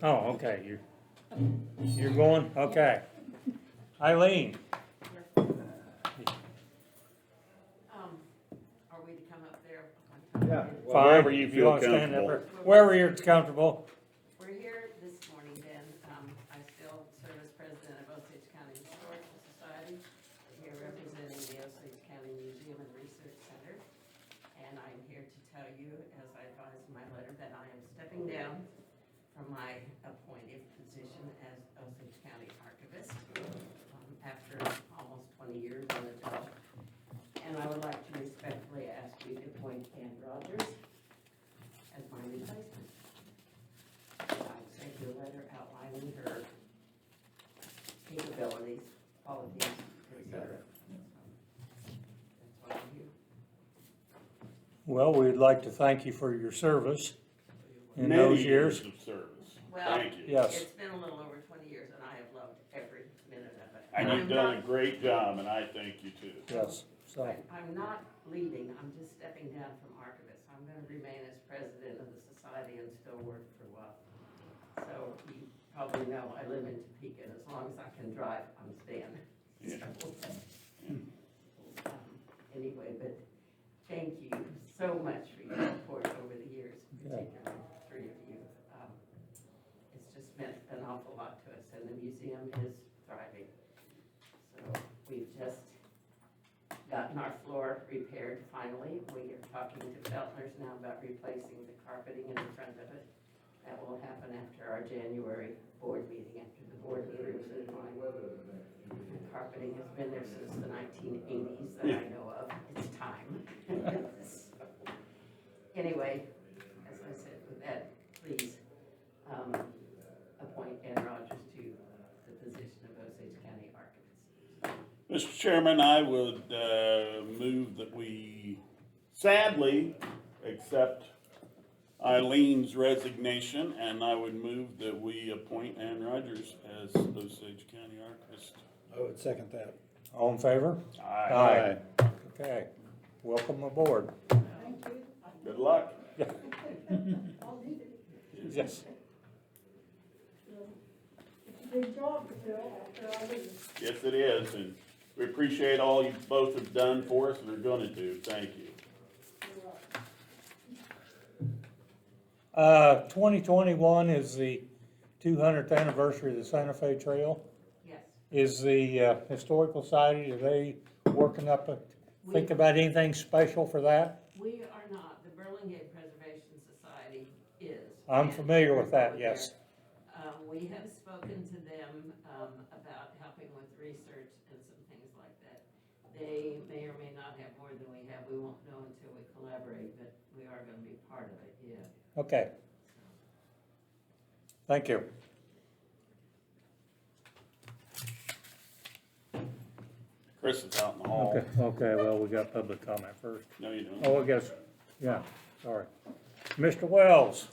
Oh, okay, you're going, okay. Eileen, Are we to come up there one time? Yeah. fine, Wherever you if feel wanna stand up comfortable. there. Wherever you're comfortable. We're here this morning then, I still serve as president of Osage County Historical Society. We're here representing the Osage County Museum and Research Center. And I'm here to tell you, as I advised in my letter, that I am stepping down from my appointed position as Osage County Archivist, after almost 20 years on the job. And I would like to respectfully ask you to appoint Ann Rogers as my replacement. I sent you a letter outlining her capabilities, qualities, etc. That's why I'm here. Well, we'd like to thank you for your service in Many those years. of service. Well, Thank you. Yes. it's been a little over 20 years and I have loved every minute of it. And I'm you've done a not- great job, and I thank you too. Yes, so, I'm not leaving, I'm just stepping down from archivist. I'm gonna remain as president of the society and still work for a while. So you probably know I live in Topeka, and as long as I can drive, I'm staying. Yeah. Anyway, but thank you so much for your support over the years, particularly the three of you. It's just meant an awful lot to us, and the museum is thriving. So we've just gotten our floor repaired finally. We are talking to Feltner's now about replacing the carpeting in the front of it. That will happen after our January board meeting, after the board meetings in line. The carpeting has been there since the 1980s that I know of. It's time. So, anyway, as I said, with that, please appoint Ann Rogers to the position of Osage County Archivist. Mr. Chairman, I would move that we sadly accept Eileen's resignation, and I would move that we appoint Ann Rogers as Osage County Archivist. I would second that. all in favor? Aye. Okay, welcome aboard. Good luck. Yes, Big job to fill after I leave. Yes, it is, and we appreciate all you both have done for us and are gonna do. Thank you. 2021 is the 200th anniversary of the Santa Fe Trail. Yes. Is the Historical Society, are they working up, think about anything special for that? We are not. The Burlingame Preservation Society is. I'm And familiar with that, over yes. there, we have spoken to them about helping with research and some things like that. They may or may not have more than we have. We won't know until we collaborate, but we are going to be part of it, yeah. Okay. Thank you. Chris is out in the hall. Okay, well, we got public comment first. No, you don't. Oh, I guess, yeah, sorry. Mr. Wells?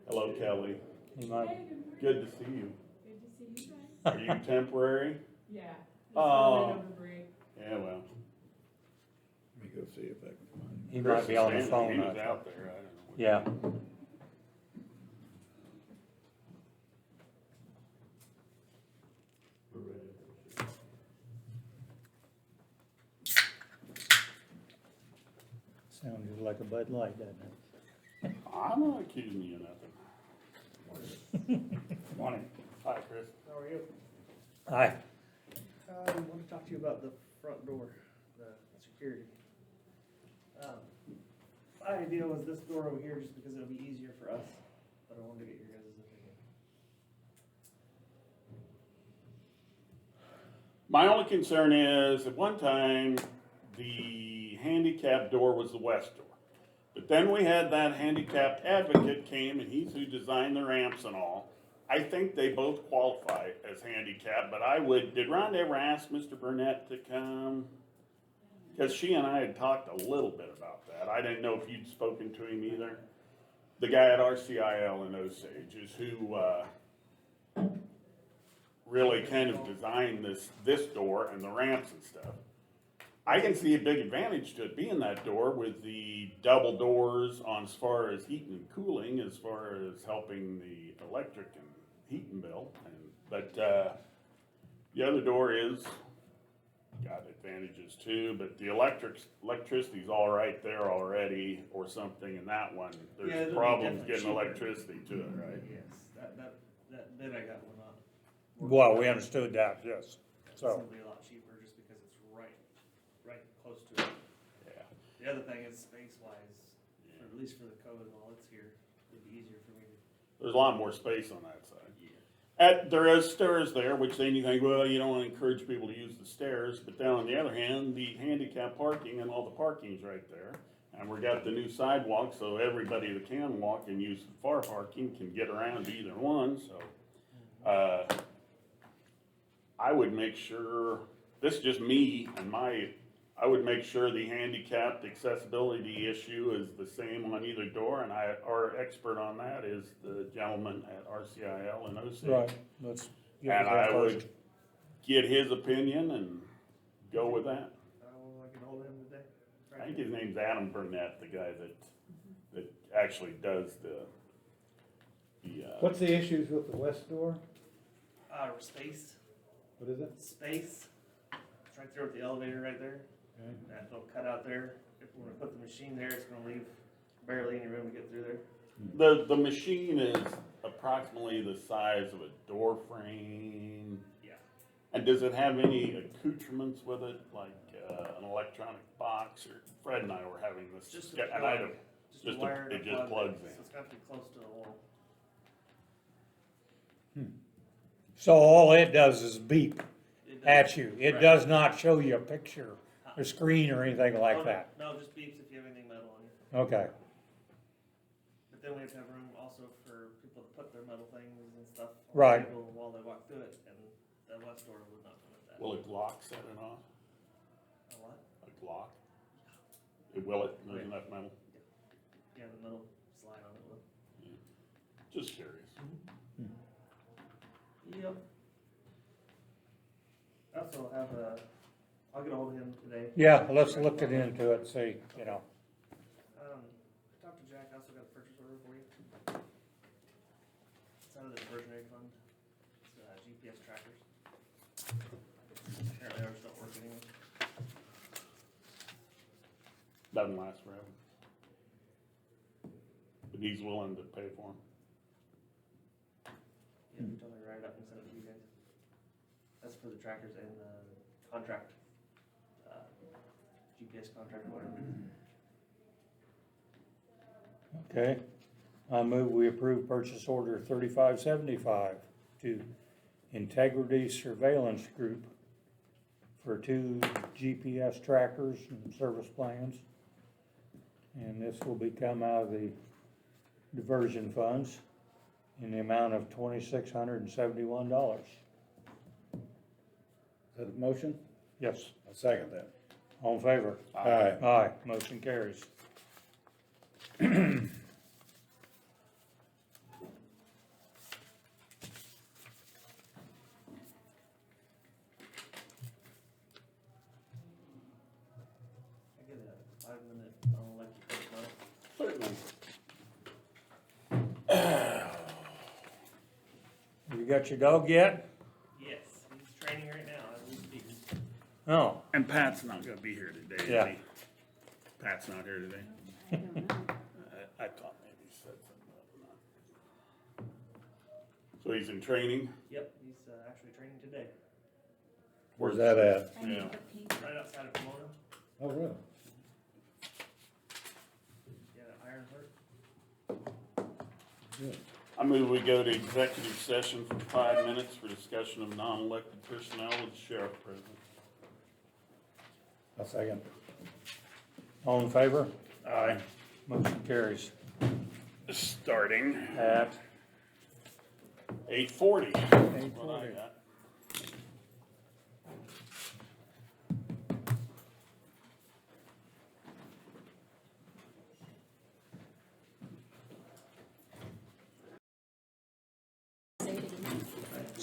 Hello, Kelly. You might, Good to see you. Good to see you guys. Are you temporary? Yeah. Oh. Over break. Yeah, well. Let me go see if I can find him. he might be on the Chris is phone. standing. He was I out thought. there, I don't know. what- Yeah. Sounded like a Bud Light, doesn't it? I'm not accusing you of nothing. Morning. Hi, Chris. How are you? Aye. I want to talk to you about the front door, the security. My idea was this door over here just because it'll be easier for us, but I wanted to get your guys' opinion. My only concern is, at one time, the handicap door was the west door. But then we had that handicapped advocate came, and he's who designed the ramps and all. I think they both qualify as handicapped, but I would, did Rhonda ever ask Mr. Burnett to come? Because she and I had talked a little bit about that. I didn't know if you'd spoken to him either. The guy at RCIL in Osage is who, really kind of designed this door and the ramps and stuff. I can see a big advantage to it being that door with the double doors on as far as heat and cooling, as far as helping the electric and heating bill. But the other door is got advantages too, but the electricity's all right there already or something in that one. Yeah, There's it'll be problems definitely getting cheaper. electricity to it, right? Yes, that bid I got will not. work. Well, we understood that, yes. It's So, gonna be a lot cheaper just because it's right close to it. Yeah. The other thing is space wise, at least for the code while it's here, it'd be easier for me to. There's a lot more space on that side. There is stairs there, which then you think, well, you don't wanna encourage people to use the stairs, but then on the other hand, the handicap parking and all the parking's right there. And we got the new sidewalk, so everybody that can walk and use the far parking can get around either one, so. I would make sure, this is just me and I would make sure the handicapped accessibility issue is the same on either door, and our expert on that is the gentleman at RCIL and OC. right, let's get And with I that would first. get his opinion and go with that. I can hold him today. I think his name's Adam Burnett, the guy that actually does the What's the issues with the west door? Space, What is it? space, it's right there with the elevator right there. Okay. That little cutout there, if we wanna put the machine there, it's gonna leave barely any room to get through there. The machine is approximately the size of a door frame. Yeah. And does it have any accoutrements with it, like an electronic box? Or Fred and I were having this, Just and a I plug, don't, just just a a- wire and it a just plug, plugs so in. it's got to be close to the wall. So all it does is beep It does- at you. It right. does not show you a picture or screen or anything like Oh, that. No, just beeps if you have anything metal on you. Okay, But then we have to have room also for people to put their metal things and stuff on Right. the table while they walk through it, and the west door would not permit that. Will a Glock set it off? A what? A Glock? It will it? There's Yeah. enough metal? Yeah, the metal slide on it will. Just curious. Yep. I also have I'll get ahold of him today. yeah, let's look it into it, see, you know. I talked to Jack, I also got a purchase order for you. It's out of the diversionary fund, it's GPS trackers. Apparently ours don't work anymore. Doesn't last forever. But he's willing to pay for them. Yeah, he told me to write it up and send it to you guys. That's for the trackers and the contract, GPS contract or whatever. Okay, I move we approve purchase order 3575 to Integrity Surveillance Group for 2 GPS trackers and service plans. And this will become out of the diversion funds in the amount of $2,671. Is that a motion? Yes, I'll second that. all in favor? Aye. Aye, motion carries. I get a 5-minute unelected vote. Certainly. You got your dog yet? Yes, he's training right now as we speak. Oh, And Pat's not gonna be here today, is Yeah. he? Pat's not here today? I don't know. I thought maybe he said something about that. So he's in training? Yep, he's actually training today, Where's that at? I need Yeah. to pee. right outside of Pomona. Oh, really? Yeah, Iron Heart. Good. I move we go to executive session for 5 minutes for discussion of non-elected personnel with the sheriff present. I'll second. all in favor? Aye. Motion carries. Starting At 8:40. 8:40.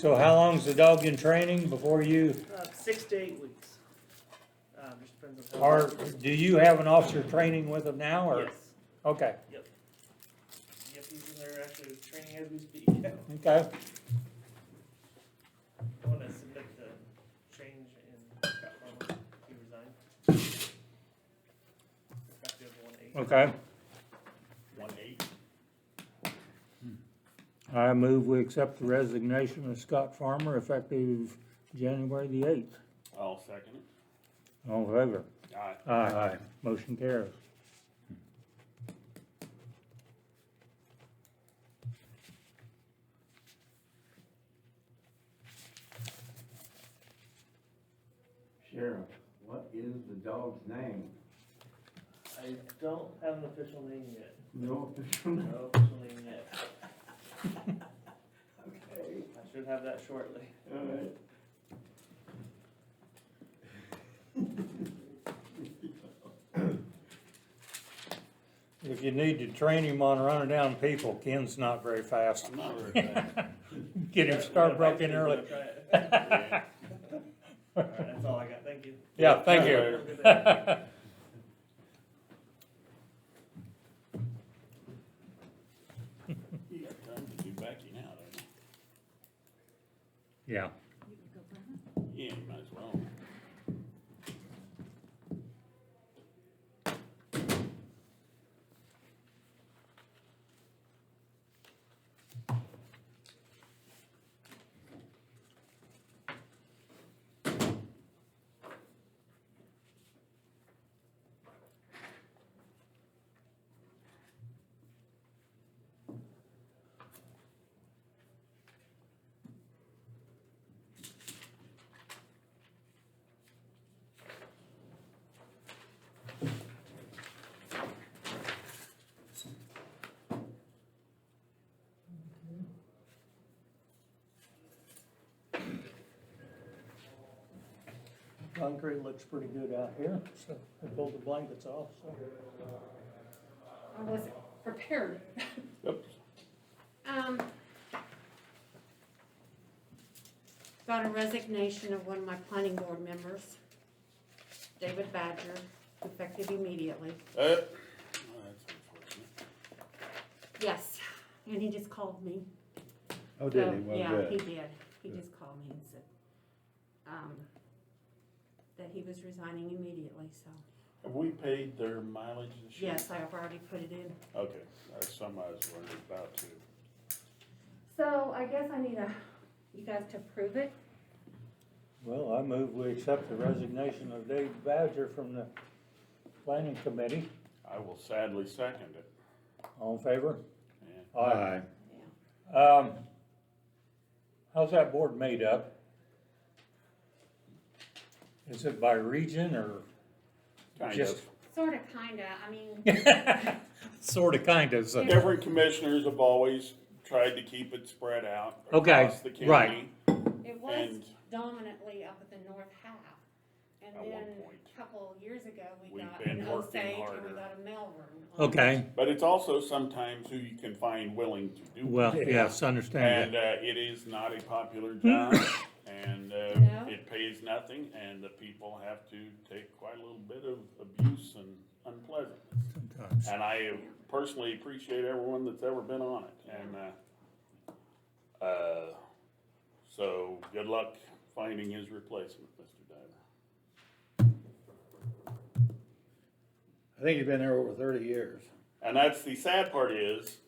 So how long's the dog in training before you, 6 to 8 weeks. Just depends on how. or do you have an officer training with them now, or? Yes. Okay, Yep, he's in there actually training as we speak. okay, I want to submit the change in Scott Farmer. He resigned. Effective 1/8. okay. 1/8. I move we accept the resignation of Scott Farmer effective January the 8th. I'll second it. All in favor? Aye. Aye. Motion carries. Sheriff, what is the dog's name? I don't have an official name yet. No official name. No official name yet. Okay, I should have that shortly. all right. If you need to train him on running down people, Ken's not very fast. I'm not very bad. Get him start broke in early. Yeah. All right, that's all I got. Thank you. Yeah, thank you. Have a good day. You got time to do backing out, don't Yeah. you? Yeah, you might as well. Concrete looks pretty good out here, so I pulled the blankets off, so. I wasn't prepared. Yep. Got a resignation of one of my planning board members, David Badger, effective immediately. Well, that's unfortunate. Yes, and he just called me. Oh, did So, he? Well, yeah, good. he did. He just called me and said, that he was resigning immediately, so. Have we paid their mileage this year? Yes, I have already put it in. Okay, that's something I was wondering about too. So I guess I need you guys to approve it. Well, I move we accept the resignation of Dave Badger from the planning committee. I will sadly second it. All in favor? Yeah. Aye. Yeah. How's that board made up? Is it by region or Kind just? of. Sorta, kinda, I mean, Sorta, kinda, so. Different commissioners have always tried to keep it spread out Okay, across the county. right. it was And dominantly up at the north half. And At one then point. a couple years ago, we We've got been an working Osage and we harder. got a Melbourne. Okay, But it's also sometimes who you can find willing to do it. well, yes, understand And that. it is not a popular job, and No. it pays nothing, and the people have to take quite a little bit of abuse and unpleasantness. Sometimes. And I personally appreciate everyone that's ever been on it, and, so good luck finding his replacement, Mr. Diver. I think he's been there over 30 years. And that's the sad part is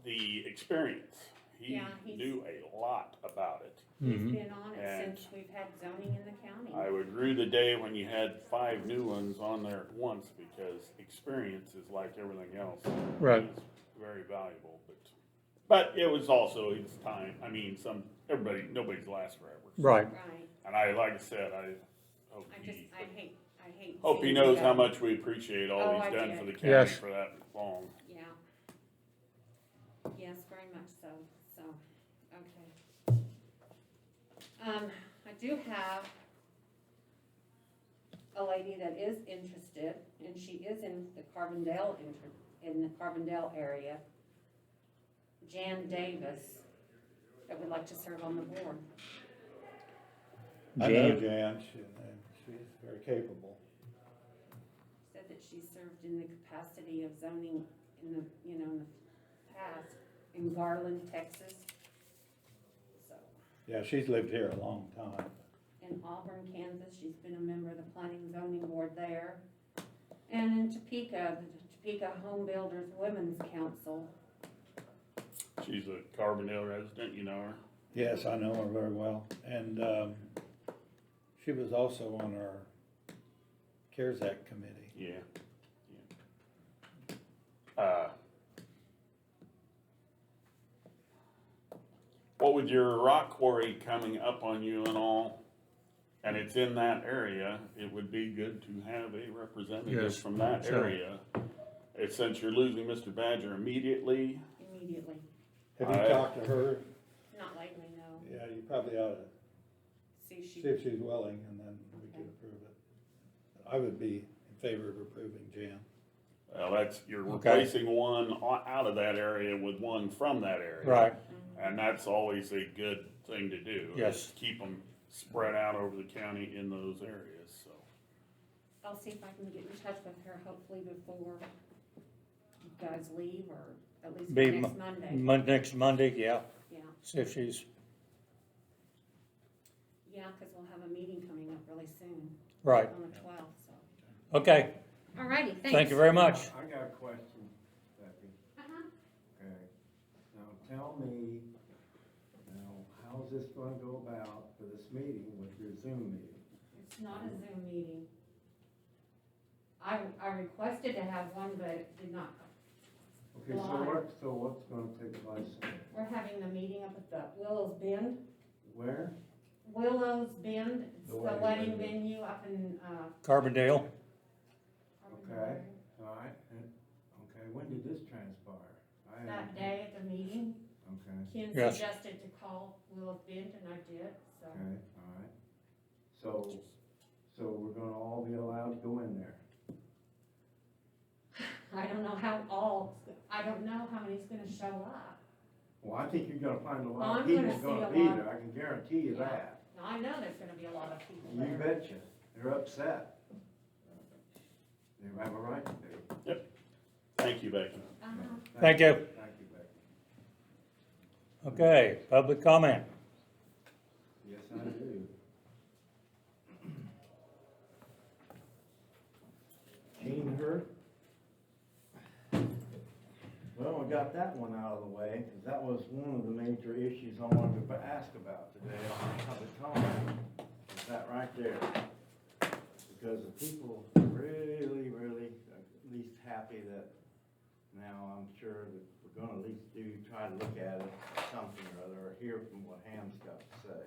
the experience. He Yeah, he's- knew a lot about it. He's Mhm. been on it And since we've had zoning in the county. I would rue the day when you had 5 new ones on there at once, because experience is like everything else. Right. It's very valuable, but it was also his time. I mean, nobody's lasts forever. Right, Right, And like I said, I hope I hate hope he seeing knows it how go. much we appreciate all Oh, he's I done do. for the county Yes. for that long. Yeah. Yes, very much so, okay. I do have a lady that is interested, and she is in the Carbondale area. Jan Davis. that would like to serve on the board. I know Jan, Jan, she's very capable. Said that she served in the capacity of zoning in the, in the past in Garland, Texas. So, Yeah, she's lived here a long time. in Auburn, Kansas, she's been a member of the planning and zoning board there. And in Topeka, the Topeka Home Builders Women's Council. She's a Carbondale resident, you know her? Yes, I know her very well. And, she was also on our CARES Act committee. Yeah. Yeah. What with your rock quarry coming up on you and all, and it's in that area, it would be good to have a representative Yes, from that sure. area. Since you're losing Mr. Badger immediately, Immediately. Have you I- talked to her? Not lately, no. Yeah, you probably ought to See, see if she's willing, and then we can approve it. I would be in favor of approving Jan. well, that's, you're Okay. replacing one out of that area with one from that area. right, And that's always a good thing to do. Yes. is Keep them spread out over the county in those areas, so. I'll see if I can get in touch with her hopefully before you guys leave, or at least Be next Monday. Next Monday, yeah, Yeah, see if she's, yeah, cause we'll have a meeting coming up really soon, right, on the 12th, so. okay, Alrighty, thanks. thank you very much. I got a question, Becky. Uh-huh. Okay. Now tell me, how's this gonna go about for this meeting with your Zoom meeting? It's not a Zoom meeting. I requested to have one, but it did not. Okay, so what's gonna take place? We're having the meeting up at the Willows Bend. Where? Willows Bend, it's The the wedding wedding venue. venue up in, Carbondale, Okay. Alright, okay, when did this transpire? That day at the meeting, Okay, Ken Yes. suggested to call Willows Bend, and I did, so. okay, alright. So we're gonna all be allowed to go in there? I don't know how many's gonna show up. Well, I think you're gonna find a Well, lot of I'm people gonna see gonna a be lot. there, I can guarantee you Yeah. that. Now, I know there's gonna be a lot of people You there. betcha, they're upset. They have a right to be. Thank you, Becky. Uh-huh. Thank you. Thank you, Becky. okay, public comment, Yes, I do. Gene Hurt? Well, we got that one out of the way, because that was one of the major issues I wanted to ask about today on public comment. Is that right there? Because the people are really, really at least happy that now I'm sure that we're gonna at least try to look at it, something or other, or hear from what Ham's got to say.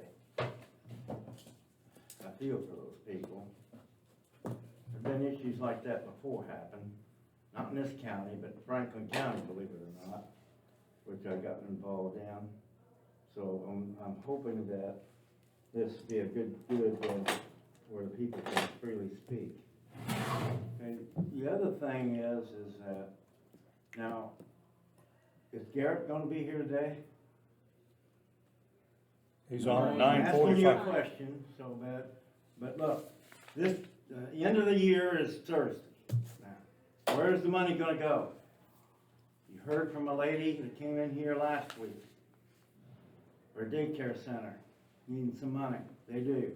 I feel for those people. There've been issues like that before happen, not in this county, but Franklin County, believe it or not, which I got involved in. So I'm hoping that this be a good, where the people can freely speak. And the other thing is that, now, is Garrett gonna be here today? he's on at I'm asking you a 9:45. question, so but look, this, the end of the year is Thursday. Now, where's the money gonna go? You heard from a lady that came in here last week for a daycare center, needing some money. They do.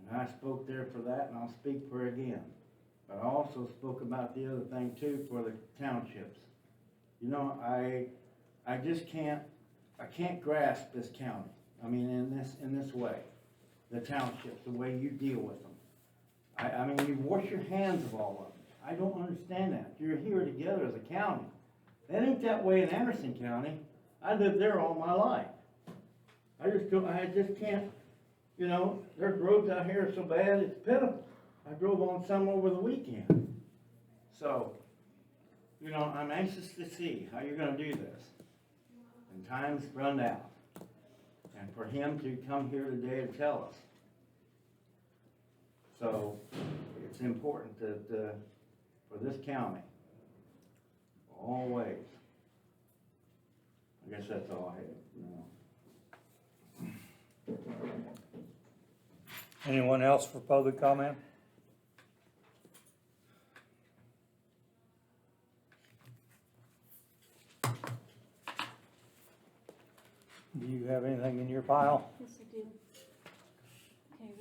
And I spoke there for that, and I'll speak for it again. But I also spoke about the other thing too, for the townships. You know, I just can't grasp this county. I mean, in this way, the townships, the way you deal with them. I mean, you wash your hands of all of them. I don't understand that. You're here together as a county. That ain't that way in Anderson County. I lived there all my life. I just can't, you know, there's roads out here so bad, it's pitiful. I drove on some over the weekend. So, you know, I'm anxious to see how you're gonna do this. And time's run out. And for him to come here today and tell us. So, it's important that, for this county, always. I guess that's all I have, you know. Anyone else for public comment? Do you have anything in your pile? Yes, I do.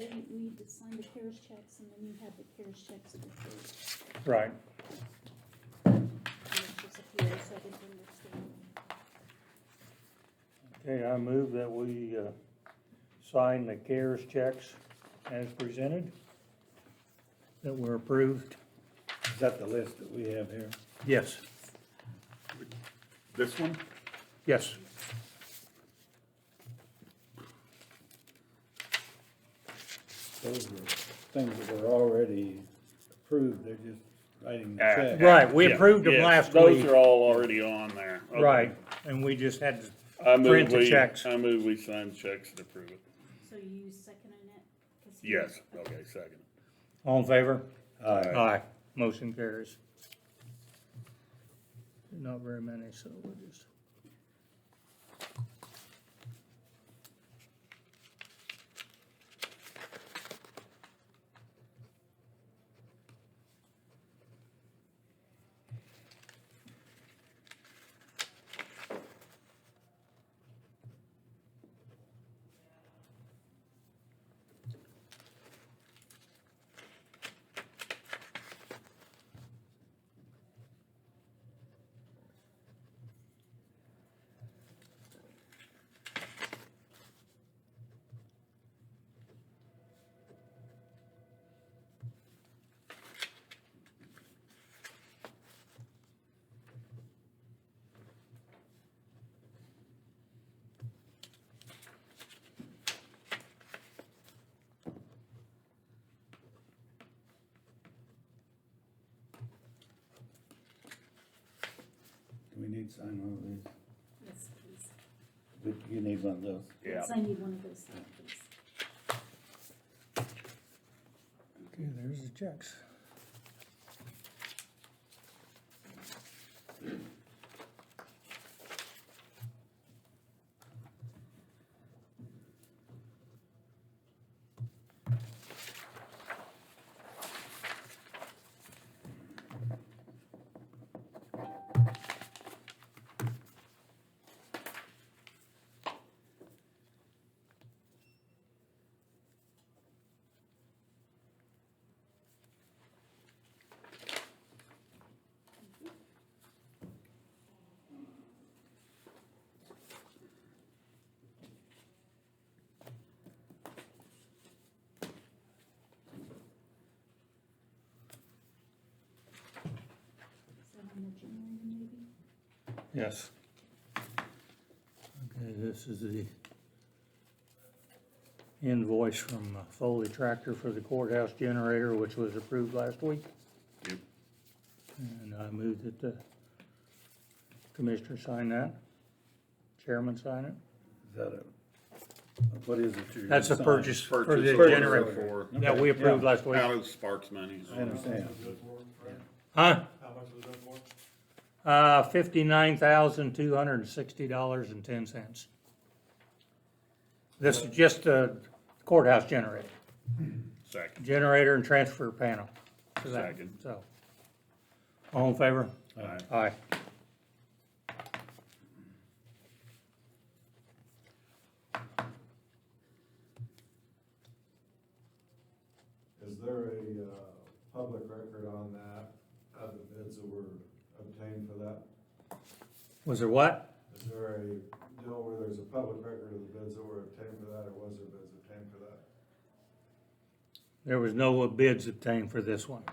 Okay, we need to sign the CARES checks, and then you have the CARES checks to approve. Right. And there's just a few else I didn't understand. Okay, I move that we, sign the CARES checks as presented, that were approved. Is that the list that we have here? Yes, This one? yes. Those are things that were already approved, they're just writing the Ah, check. Right, we Yeah, approved them yes, last those week. are all already on there. Okay. Right, and we just had to I move print the we, checks. I move we sign the checks and approve it. So you seconding it? 'Cause he- Yes, okay, second. All in favor? Aye. Aye. Motion carries. Not very many, so we'll just. Do we need to sign one of these? Yes, please. You need one of those? Yeah. Yes, I need one of those, please. Okay, there's the checks. Is that on the generator maybe? Yes. Okay, this is the invoice from Foley Tractor for the courthouse generator, which was approved last week. Yep. And I move that the commissioner sign that, chairman sign it. Is that a, what is it you're? That's a signing? purchase for the Purchase order generator for, that we approved last week. out of Sparks money. I understand. Huh? How much was that for? $59,260.10. This is just a courthouse generator, Second. generator and transfer panel. for that. Second. So, all in favor? Aye. Aye. Is there a, public record on that, of the bids that were obtained for that? Was there what? Is there a deal where there's a public record of the bids that were obtained for that, or was there bids obtained for that? There was no bids obtained for this one.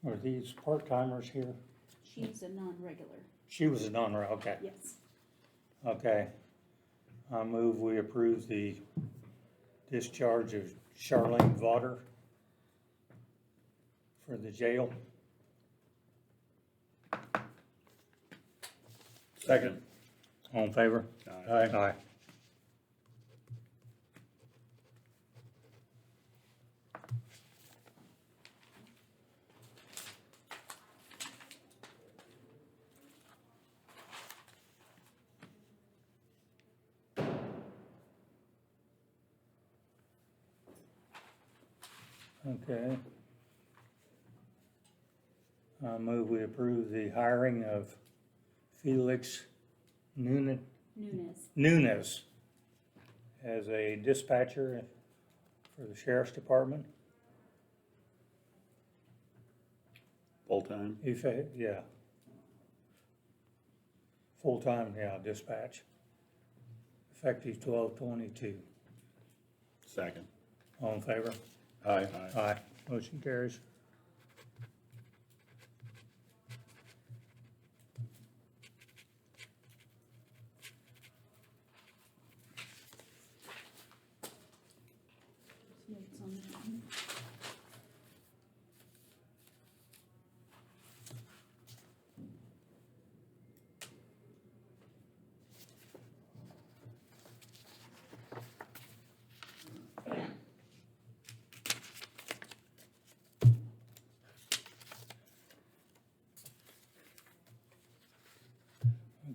Are these part-timers here? She's a non-regular, She was a non, okay, yes. okay. I move we approve the discharge of Charlene Vaughter for the jail. Second. All in favor? Aye. Aye. Okay. I move we approve the hiring of Felix Nunes Nunes, as a dispatcher for the sheriff's department. Full-time? Yeah. Full-time, yeah, dispatch. Effective 12/22. Second. All in favor? Aye. Aye. Motion carries. notes on that one.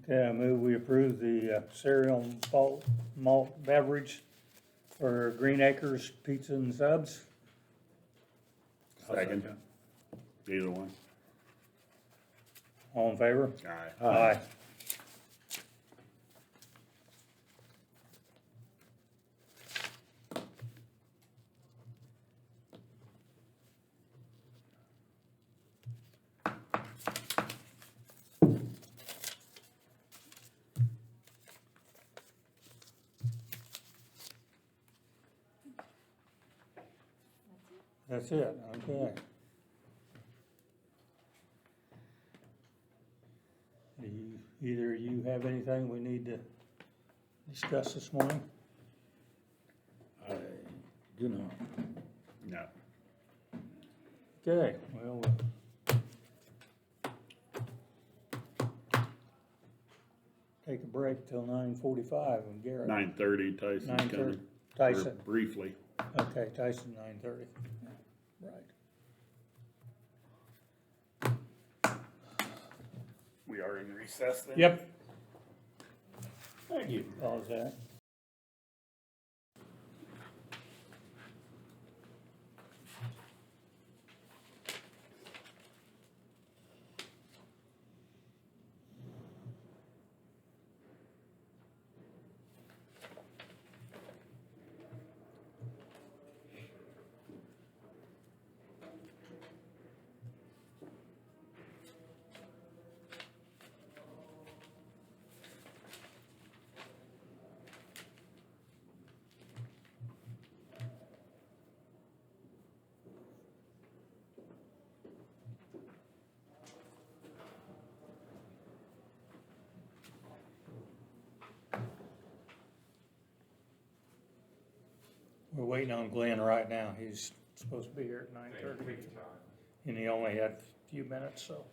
Okay, I move we approve the cereal malt beverage for Green Acres Pizza and Subs. Second. Either one. All in favor? Aye. Aye. That's it, okay. Do either of you have anything we need to discuss this morning? I do not. No. Okay, well, take a break till 9:45 and Garrett. 9:30, Tyson's 9:30. coming. Tyson, Briefly. okay, Tyson, 9:30, right. We are in recess then? Yep. Thank you. Pause that. We're waiting on Glenn right now. He's supposed to be here at 9:30. And he only had a few minutes, so.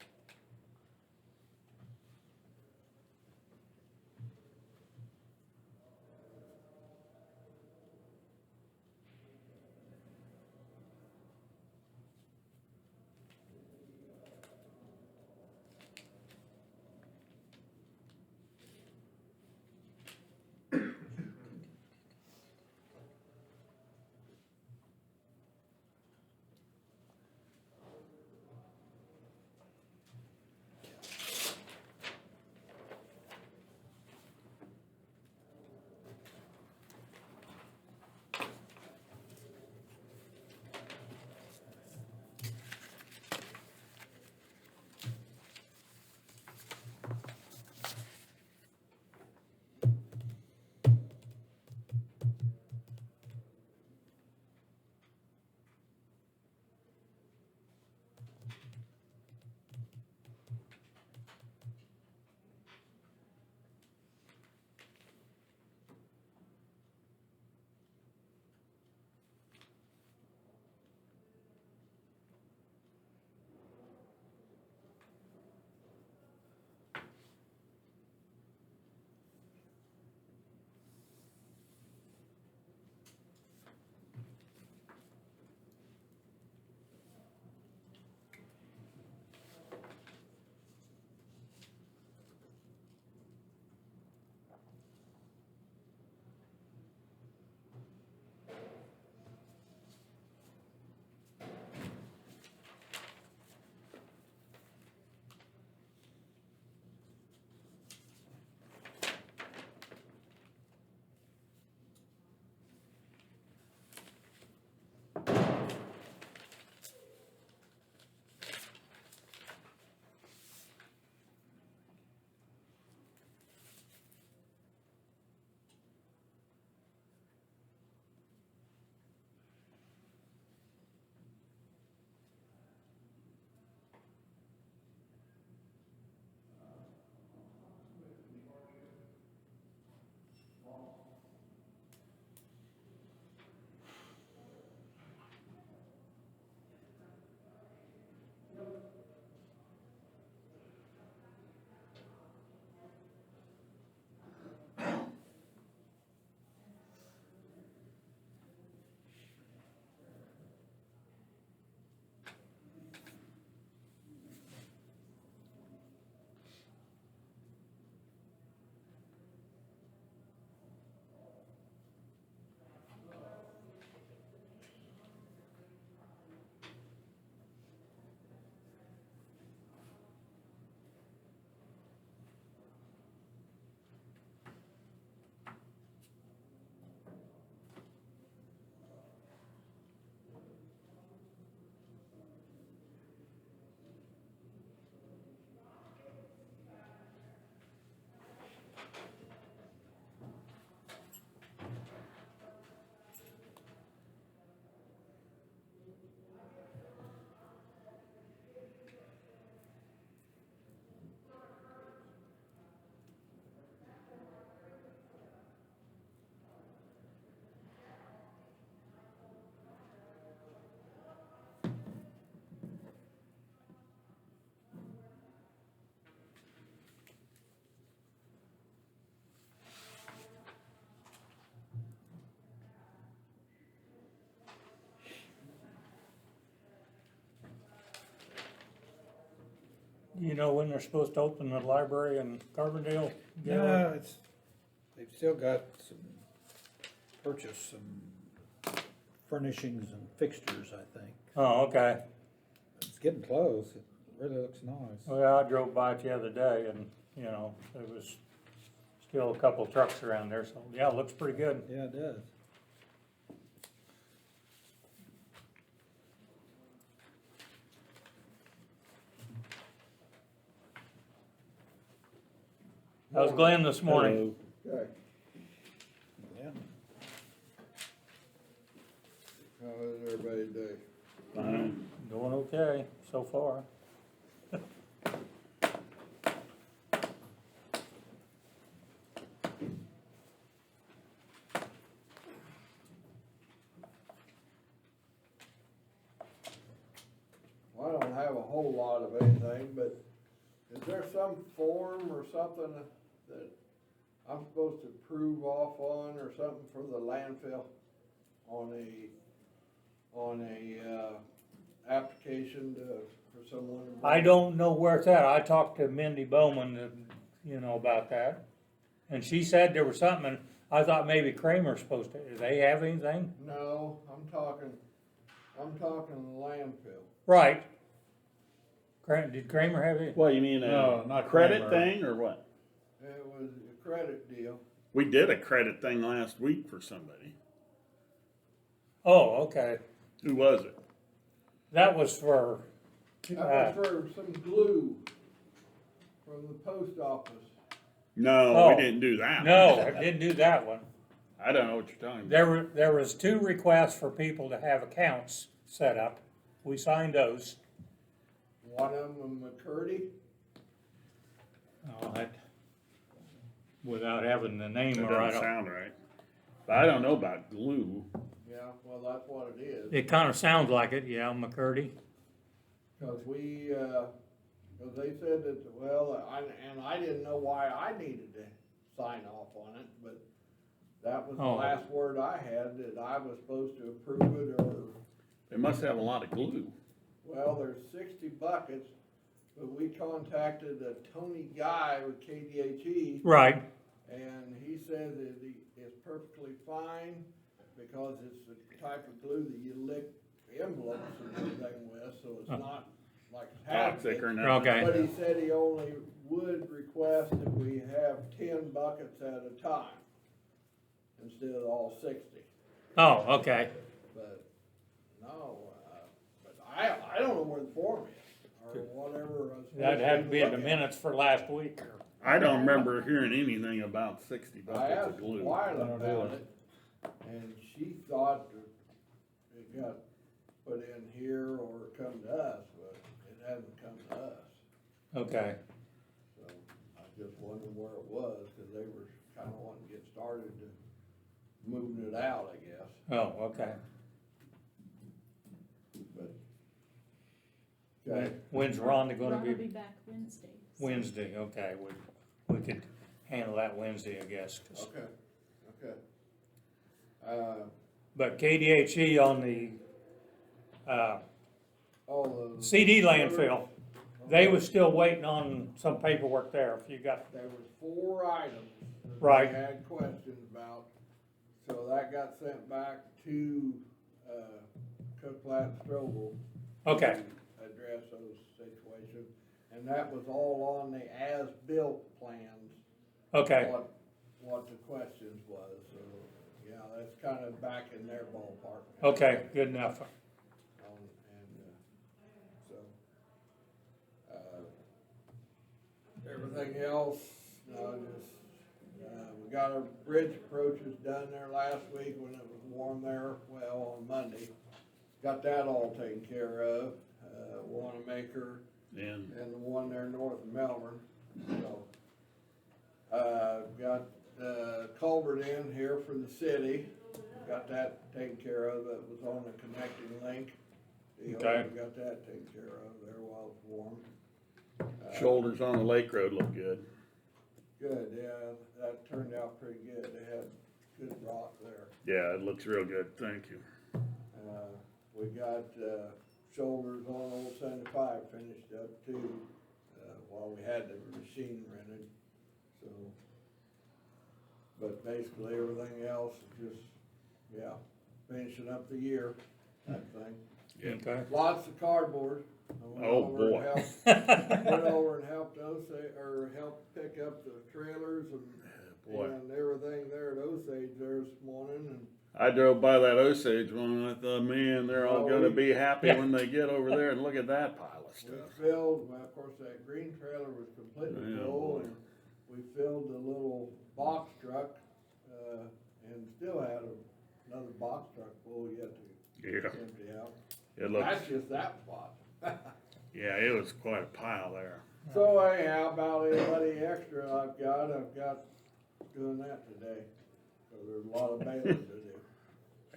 You know when they're supposed to open the library in Carbondale? No, it's, they've still got purchase some furnishings and fixtures, I think. Oh, okay. It's getting close, it really looks nice. Well, I drove by it the other day and, you know, there was still a couple trucks around there, so, yeah, it looks pretty good. Yeah, it does. How's Glenn this morning? Okay. Yeah. How is everybody today? Fine. Doing okay so far. Well, I don't have a whole lot of anything, but is there some form or something that I'm supposed to prove off on or something for the landfill on a application for someone? to bring- I don't know where it's at. I talked to Mindy Bowman, you know, about that. And she said there was something, and I thought maybe Kramer's supposed to, do they have anything? No, I'm talking the landfill. Right. Did Kramer have any? What, you mean No, a not credit Kramer. thing or what? It was a credit deal. We did a credit thing last week for somebody. Oh, okay. Who was it? That was for, That was for some glue from the post office. No, Oh. we didn't do that. no, I didn't do that one. I don't know what you're talking about. There was 2 requests for people to have accounts set up. We signed those. One of them, McCurdy. Oh, without having the name That or I doesn't don't. sound right. But I don't know about glue. Yeah, well, that's what it is. It kinda sounds like it, yeah, McCurdy. Cause cause they said that, well, I didn't know why I needed to sign off on it, but that was the Oh. last word I had, that I was supposed to approve it or, They must have a lot of glue. well, there's 60 buckets, but we contacted a Tony Guy with KDHE, Right, and he said that it's perfectly fine because it's the type of glue that you lick envelopes and everything with, so it's not like Toxic hazardous. or nothing. okay. But he said he only would request that we have 10 buckets at a time instead of all 60. Oh, okay. But no, but I don't know where the form is or whatever. I was That'd have to supposed be in the look at. minutes for last week or. I don't remember hearing anything about 60 I buckets of asked glue. Twyla about it, and she thought that it got put in here or come to us, but it hasn't come to us. Okay, So I just wondered where it was, cause they were kinda wanting to get started to moving it out, I guess, oh, okay. but. Okay, When's Rhonda gonna Ron will be? be back Wednesday. so- Wednesday, okay, we could handle that Wednesday, I guess. 'Cause- okay. But KDHE on the, All the. CD landfill, they was still waiting on some paperwork there, if you got, There was 4 items that Right. they had questions about, so that got sent back to, Cook Flat and Strobel. okay, to address those situations, and that was all on the as-built plans, okay, what the questions was, so, yeah, that's kind of back in their ballpark. okay, good enough. Everything else, we got our bridge approaches done there last week when it was warm there, well, on Monday. Got that all taken care of, Wanamaker And and the one there north of Melbourne, so. Got the culvert in here for the city, got that taken care of, that was on the connecting link. deal. Okay. We got that taken care of there while it's warm. shoulders on the lake road look good. Good, yeah, that turned out pretty good, they had good rock there. Yeah, it looks real good, thank you. We got, shoulders on Old 75 finished up too. while we had the machine rented, so. But basically, everything else is just, yeah, finishing up the year, type thing. Okay. Lots of cardboard. I went Oh, over and boy. Went over and helped helped pick up the trailers Boy. and everything there at Osage there this morning, and I drove by that Osage one and I thought, man, they're all Oh, gonna we- be happy Yeah. when they get over there and look at that pile of we stuff. filled, well, of course, that green trailer was completely Yeah, full, boy. and we filled the little box truck, and still had another box truck full yet to Yeah, empty out. it looks, That's just that spot. yeah, it was quite a pile there. So anyhow, about anybody extra I've got doing that today, so there's a lot of baling to do.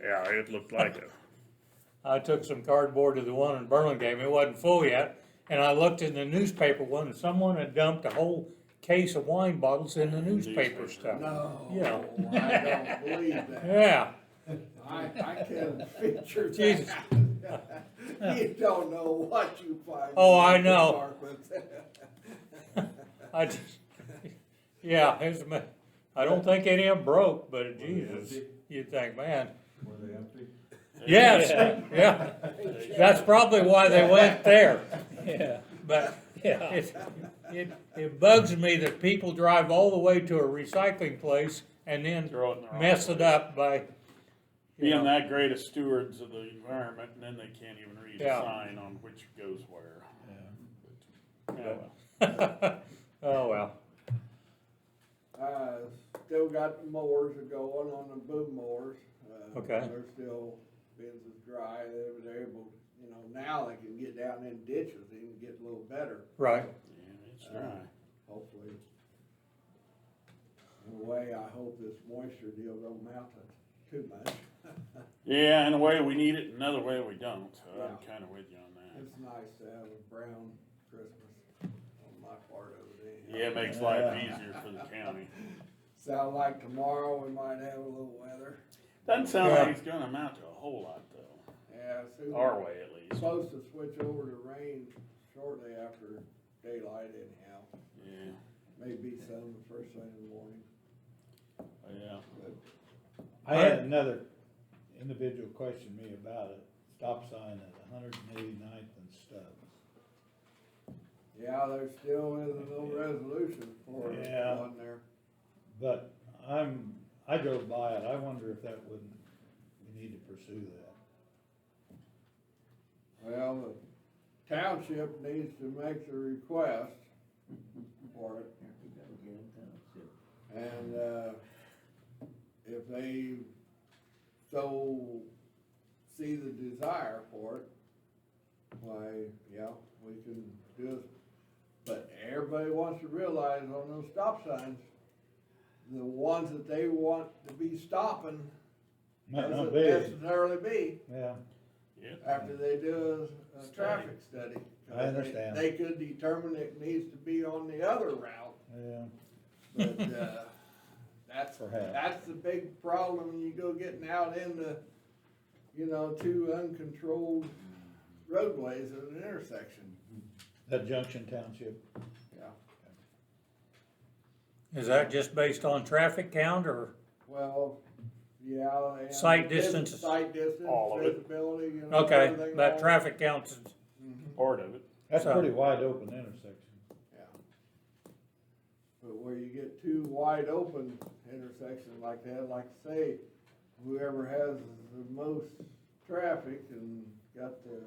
Yeah, it looked like it. I took some cardboard to the one in Burlingame, it wasn't full yet, and I looked in the newspaper one, and someone had dumped a whole case of wine bottles in the newspaper stuff. No, Yeah. I don't believe that. Yeah, I can picture Jesus. that. You don't know what you find. Oh, in I the know. departments. I just, yeah, I don't think any of them broke, but Jesus, you'd think, man. Were they empty? Yes, yeah, that's probably why they went there. Yeah. But it bugs me that people drive all the way to a recycling place and then Throw it in the wrong mess it place. up by, you Being know. that great of stewards of the environment, and then they can't even read a Yeah. sign on which goes where. Yeah. Yeah, well. Oh, well, Still got the mowers going on the boom mowers. Okay. They're still, bins is dry, they're able, you know, now they can get down in ditches, they can get a little better, right, Yeah, it's dry. hopefully. In a way, I hope this moisture deal don't mount it too much. Yeah, in a way we need it, another way we don't, so I'm Yeah. kinda with you on that. It's nice to have a brown Christmas on my part of it anyhow. Yeah, it makes life easier for the county. Sound like tomorrow we might have a little weather. Doesn't sound Yeah. like it's gonna amount to a whole lot though, Yeah, soon. our way at least. Supposed to switch over to rain shortly after daylight anyhow. Yeah, Maybe some the first thing in the morning, yeah. but I had another individual question me about it, stop sign at 189th and Stubbs. yeah, there still isn't no resolution for it Yeah. on there. But I drove by it, I wonder if that wouldn't, we need to pursue that. Well, the township needs to make the request for it. And, if they so see the desire for it, why, yeah, we can do it. But everybody wants to realize on those stop signs, the ones that they want to be stopping Might not doesn't be, necessarily be yeah, after they do a traffic study. I understand. They could determine it needs to be on the other route, yeah, but, that's Perhaps. the big problem when you go getting out into, you know, two uncontrolled roadways at an intersection. that Junction Township. Yeah. is that just based on traffic count or, Well, yeah. and Sight distance. Sight distance, All of it. visibility, you know. okay, everything that all- traffic counts, Mhm, Part of it. That's a So- pretty wide open intersection. yeah. But where you get two wide open intersections like that, like I say, whoever has the most traffic and got the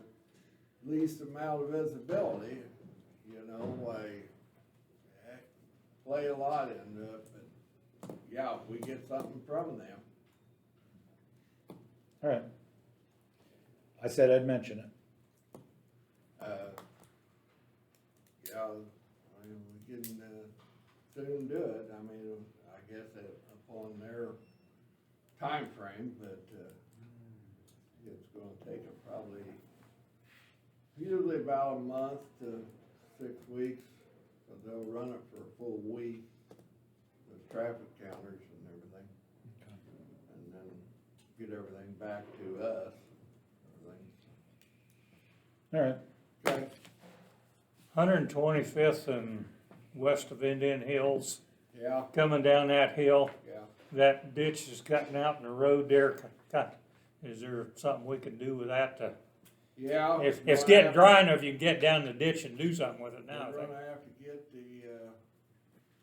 least amount of visibility, you know, like, heck, play a lot into it, but yeah, we get something from them. All right. I said I'd mention it. Yeah, I mean, we can, soon do it, I mean, I guess upon their time frame, but, it's gonna take them probably, usually about a month to 6 weeks, so they'll run it for a full week with traffic counters and everything. And then get everything back to us, everything. All right, Okay, 125th and west of Indian Hills, Yeah, coming down that hill, yeah. that ditch is cutting out in the road there. Is there something we can do with that to, Yeah. it's we're getting gonna dry enough, you can get down the ditch and do something with it have- now, I We're think. gonna have to get the,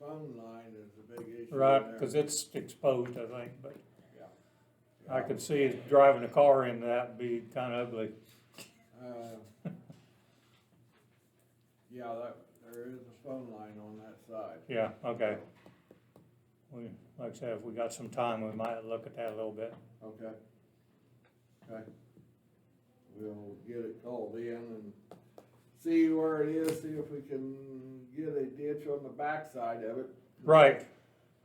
phone line is a big issue. Right, there. cause it's exposed, I think, but Yeah. I could see driving a car into that would be kinda ugly. Yeah, there is a phone line on that side. Yeah, okay. We, like I said, if we got some time, we might look at that a little bit. Okay. Okay. We'll get it called in and see where it is, see if we can get a ditch on the backside of it. Right.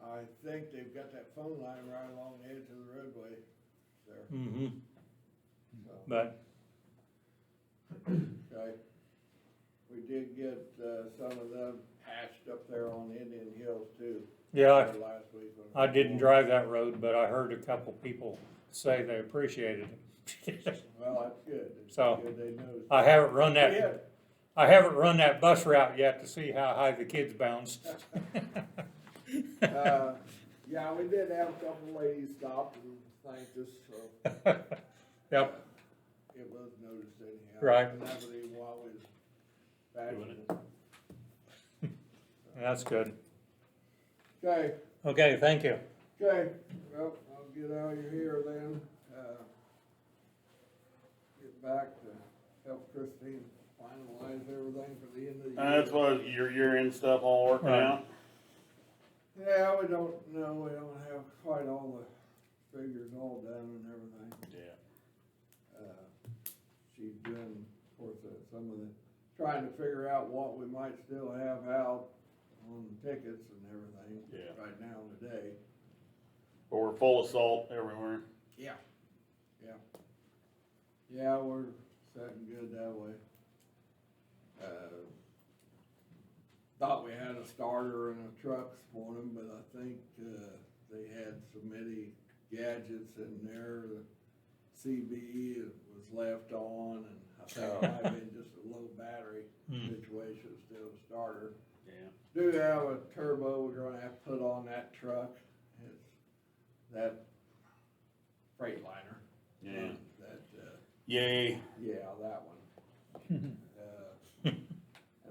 I think they've got that phone line right along the edge of the roadway there, Mm-hmm, so, but, okay. We did get, some of them patched up there on Indian Hills too. yeah, Last week when- I didn't drive that road, but I heard a couple people say they appreciated it. Well, that's good. It's So, good they noticed. I haven't run Yeah. that, I haven't run that bus route yet to see how high the kids bounce. Yeah, we did have a couple ladies stop and thanked us, so Yep, it was noticed anyhow. Right. And that was even while we was patching Doing it. that's good. Okay, Okay, thank you. okay, well, I'll get out of here then, get back to help Christine finalize everything for the end of the year. That's what, your year-end stuff all working Right. out? Yeah, we don't know, we don't have quite all the figures all done and everything. Yeah. She's doing, of course, some of the, trying to figure out what we might still have out on tickets and everything. Yeah. Right now today. But we're full of salt everywhere. Yeah. Yeah. Yeah, we're setting good that way. Thought we had a starter and a truck this morning, but I think, they had so many gadgets in there, the CB was left on, and I think it might have been just a low battery situation, still a starter. Yeah. Do have a turbo we're gonna have to put on that truck, it's that Freightliner. Yeah. That, Yay. yeah, that one.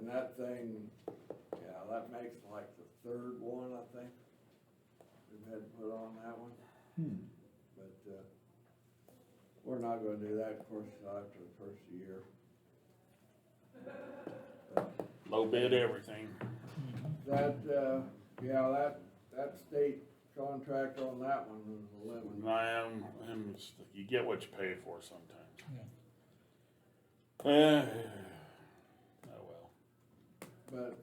And that thing, yeah, that makes like the third one, I think, we've had to put on that one. But, we're not gonna do that, of course, till after the first year. Low bid everything. That, yeah, that state contract on that one was a lemon. You get what you pay for sometimes. Oh well. But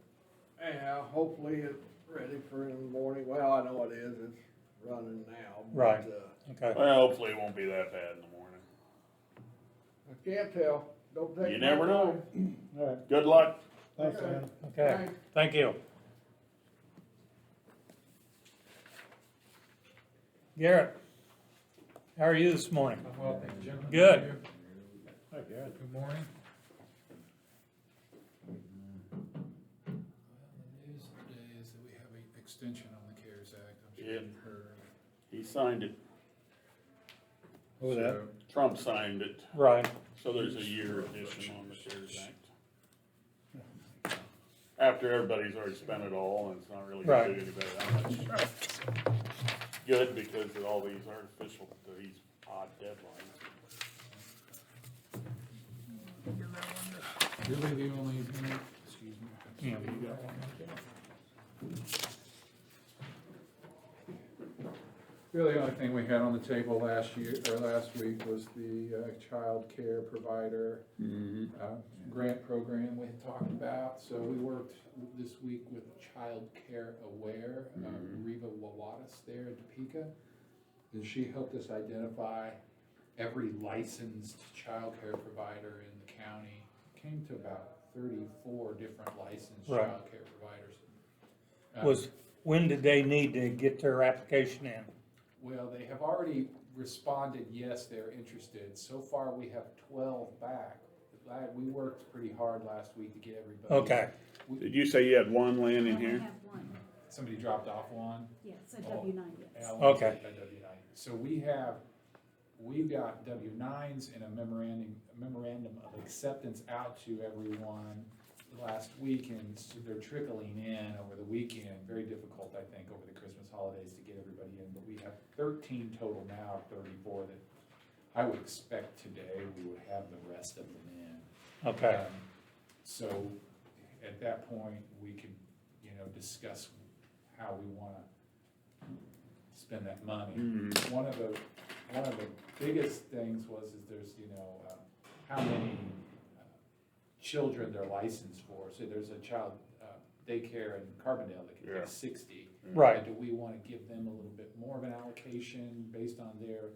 anyhow, hopefully it's ready for in the morning. Well, I know it is, it's running now. but, Right. Okay, Well, hopefully it won't be that bad in the morning. I can't tell, don't take. You my never know. time. All right, Good luck. thanks, Okay. man. okay, Thanks. thank you. Garrett, how are you this morning? Well, thank you, gentlemen. Good. How are you? Hi, Garrett. Good morning. Well, the news today is that we have an extension on the CARES Act. I'm sure Yep. you've heard. He signed it. What was that? Trump signed it. Right, So there's a year addition on the CARES Act. After everybody's already spent it all, and it's not really gonna do Right. anybody that much good because of all these artificial, these odd deadlines. Really, the only thing, excuse me. yeah, you got one. Really, the only thing we had on the table last week was the child care provider grant program we had talked about. So we worked this week with Child Care Aware, Reva Wawatis there in Topeka. And she helped us identify every licensed child care provider in the county. Came to about 34 different licensed Right. child care providers. When did they need to get their application in? Well, they have already responded, yes, they're interested. So far, we have 12 back. we worked pretty hard last week to get everybody. Okay, Did you say you had one laying in I here? only have one, Somebody dropped off one. yeah, it's a Oh. W-9, yes. Alan, Okay. a W-9. So we've got W-9s and a memorandum of acceptance out to everyone last week, and so they're trickling in over the weekend. Very difficult, I think, over the Christmas holidays to get everybody in, but we have 13 total now, 34 that I would expect today we would have the rest of them in. okay, So at that point, we could, discuss how we wanna spend that money. One of the biggest things was, is there's, how many children they're licensed for. So there's a child daycare in Carbondale that can Yeah. take 60. right. Do we wanna give them a little bit more of an allocation based on their,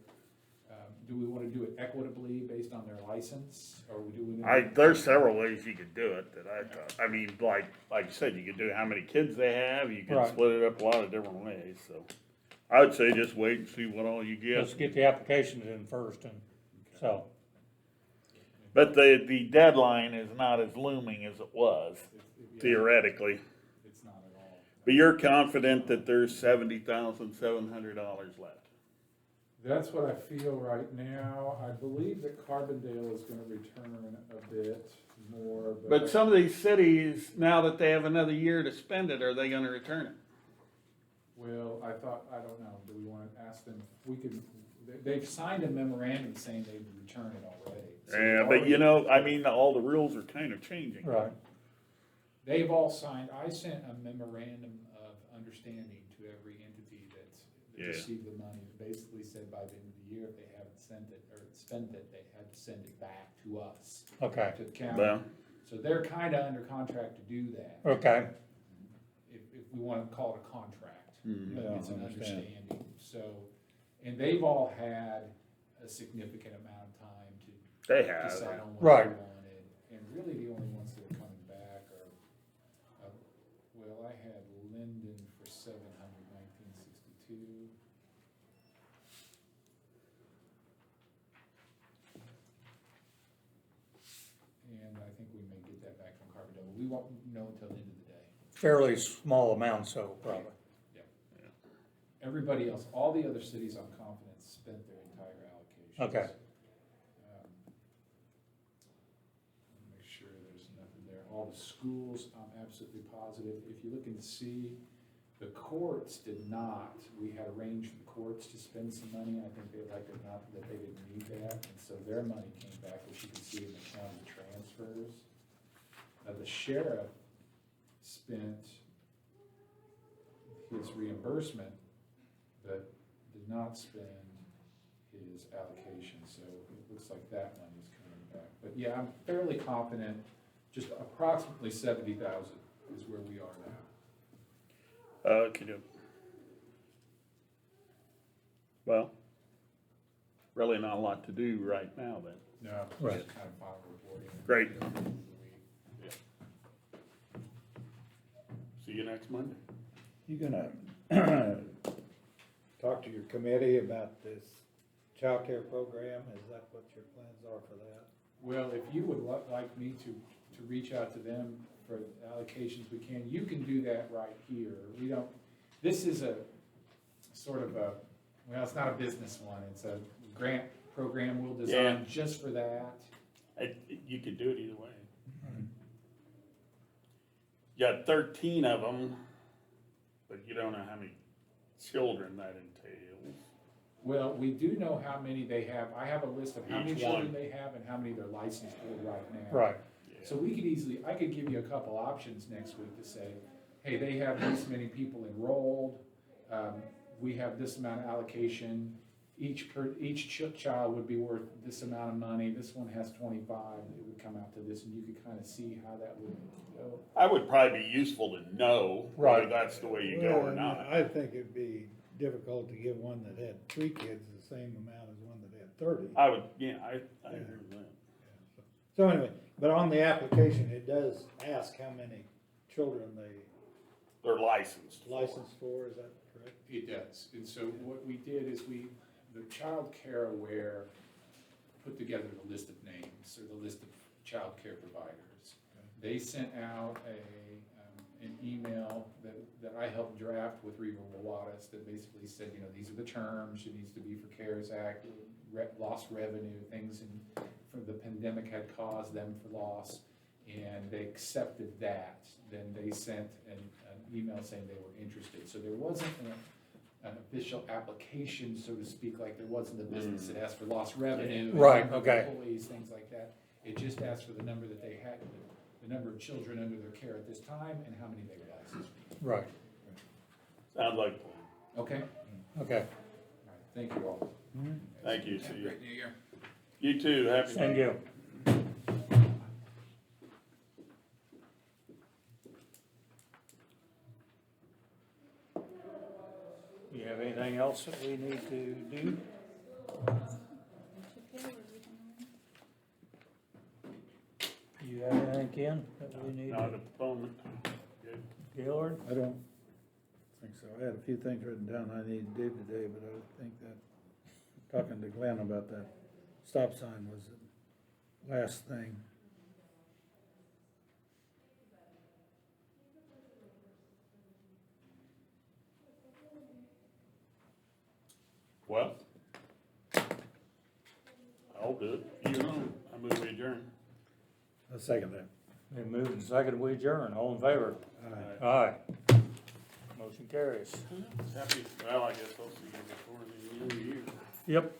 do we wanna do it equitably based on their license, or do we? There's several ways you could do it that I thought, I mean, like you said, you could do how many kids they have, you could Right. split it up a lot of different ways, so. I would say just wait and see what all you Let's get. get the applications in first, and so, But the deadline is not as looming as it was theoretically. It's not at all. But you're confident that there's $70,700 left? That's what I feel right now. I believe that Carbondale is gonna return a bit more, But some of these cities, now that they have another year to spend it, are they gonna return it? Well, I don't know, do we wanna ask them, they've signed a memorandum saying they would return it already. So Yeah, they've but already- all the rules are kind of changing. right, They've all signed, I sent a memorandum of understanding to every entity that Yeah. received the money. It basically said by the end of the year, if they haven't sent it, or spent it, they had to send it back to us, okay, to the county. Well, So they're kinda under contract to do that, okay, if we wanna call it a contract. Mhm. But Yeah, it's an understand. understanding, so, and they've all had a significant amount of time to they have. decide on what Right. they wanted. And really, the only ones that are coming back are, well, I had Linden for 1962. And I think we may get that back from Carbondale, but we won't know until the end of the day. fairly small amount, so probably, Everybody else, all the other cities, I'm confident, spent their entire allocations. Okay. Make sure there's nothing there. All the schools, I'm absolutely positive. If you look and see, the courts did not. We had arranged for the courts to spend some money. I think they elected not, that they didn't need that. And so their money came back, which you can see in the county transfers. The sheriff spent his reimbursement, but did not spend his allocation, so it looks like that money is coming back. But yeah, I'm fairly confident, just approximately 70,000 is where we are now. Okay. Well, really not a lot to do right now then. No, Right. just kind of final reporting. Great. See you next Monday. You gonna talk to your committee about this childcare program? Is that what your plans are for that? Well, if you would like me to reach out to them for allocations, we can. You can do that right here. We don't, this is a sort of a, well, it's not a business one. It's a grant program we'll design just for that. You could do it either way. You got 13 of them, but you don't know how many children that entails. Well, we do know how many they have. I have a list of how many Each children one. they have and how many they're licensed for right now. right, So we could easily, I could give you a couple options next week to say, hey, they have this many people enrolled, we have this amount of allocation, each child would be worth this amount of money, this one has 25, it would come out to this, and you could kind of see how that would go. I would probably be useful to know whether Right. that's the way you go or not. I think it'd be difficult to give one that had 3 kids the same amount as one that had 30. I would, I agree with that. So anyway, but on the application, it does ask how many children they They're licensed. licensed for, is that correct? It does, and so what we did is the Child Care Aware put together the list of names, or the list of childcare providers. They sent out an email that I helped draft with Reva Wallace that basically said, you know, these are the terms, it needs to be for CARES Act, lost revenue, things from the pandemic had caused them for loss, and they accepted that. Then they sent an email saying they were interested. So there wasn't an official application, so to speak, like there was in the business that asked for lost revenue. Right, number of okay. Employees, things like that. It just asked for the number that they had, the number of children under their care at this time and how many they were licensed. Right, Sounds like, Okay? okay. All right, thank you all. thank you, Have see a you. great New Year. You too, happy. Thank you. You have anything else that we need to do? You have anything, Ken, that we need Not to, at the moment. Good. Gaylord? I don't think so. I had a few things written down I need to do today, but I think that, talking to Glenn about that stop sign was the last thing. Well, I'll do it. You know, I move we adjourn. I'll second that. Been moved and seconded, we adjourn, all in favor? Aye. Aye. Motion carries. Happy, well, I guess I'll see you before the new year. Yep.